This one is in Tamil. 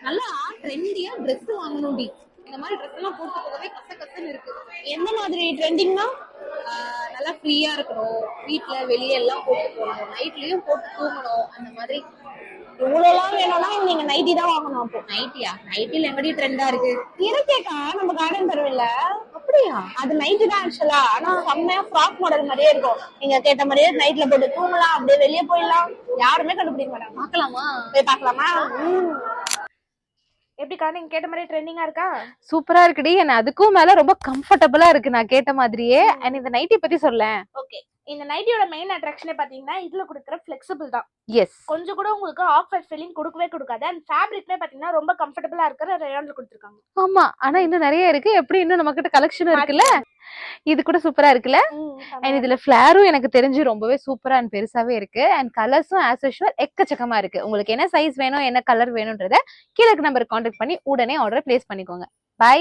நல்லா ட்ரெண்டியா ட்ரெஸ் வாங்கணும்டி. இந்த மாதிரி ட்ரெஸ் எல்லாம் போட்டு போகவே கச கசன்னு இருக்கு. எந்த மாதிரி ட்ரெண்டிங்னா? நல்லா ஃப்ரீயா இருக்கணும், வீட்டுல வெளியே எல்லாம் போட்டு போகணும், நைட்லயும் போட்டு தூங்கணும், அந்த மாதிரி. இவ்வளவுலாம் வேணும்னா நீங்க நைட்டி தான் வாங்கணும். அப்போ நைட்டியா? நைட்டில எங்கடி ட்ரெண்டா இருக்கு? இருக்கேக்கா, நம்ம கார்டன் தெருவில். அப்படியா? அது நைட்டு தான் ஆக்சுவலா. ஆனா செம்மையா ஃப்ராக் மாடல் மாதிரியே இருக்கும். நீங்க கேட்ட மாதிரியே நைட்ல போட்டு தூங்கலாம், அப்படியே வெளியே போயிடலாம், யாருமே கண்டுபிடிக்க மாட்டாங்க. பாக்கலாமா? போய் பாக்கலாமா? எப்படிக்கா நீங்க கேட்ட மாதிரி ட்ரெண்டிங்கா இருக்கா? சூப்பரா இருக்குடி. என்ன அதுக்கும் மேல ரொம்ப கம்ஃபர்டபுளா இருக்கு நான் கேட்ட மாதிரியே. அண்ட் இந்த நைட்டி பத்தி சொல்லேன். ஓகே, இந்த நைட்டியோட மெயின் அட்ராக்ஷனே பாத்தீங்கன்னா இதுல கொடுக்குற ஃபிளெக்சிபிள் தான். எஸ், கொஞ்சம் கூட உங்களுக்கு ஆக்வர்ட் ஃபீலிங் கொடுக்கவே கொடுக்காது. அண்ட் ஃபேப்ரிக்மே பாத்தீங்கன்னா ரொம்ப கம்ஃபர்டபுளா இருக்கிற ரேயான்ல கொடுத்துருக்காங்க. ஆமா. ஆனா இன்னும் நிறைய இருக்கு. எப்படி இன்னும் நம்ம கிட்ட கலெக்ஷன் இருக்குல்ல. இது கூட சூப்பரா இருக்குல்ல. அண்ட் இதுல ஃபிளாரும் எனக்கு தெரிஞ்சு ரொம்பவே சூப்பரா அண்ட் பெருசாவே இருக்கு. அண்ட் கலர்ஸும் ஆஸ் யூஷுவல் எக்கச்சக்கமா இருக்கு. உங்களுக்கு என்ன சைஸ் வேணும், என்ன கலர் வேணும்ன்றத கீழே நம்பருக்கு கான்டாக்ட் பண்ணி உடனே ஆர்டர் பிளேஸ் பண்ணிக்கோங்க. பை.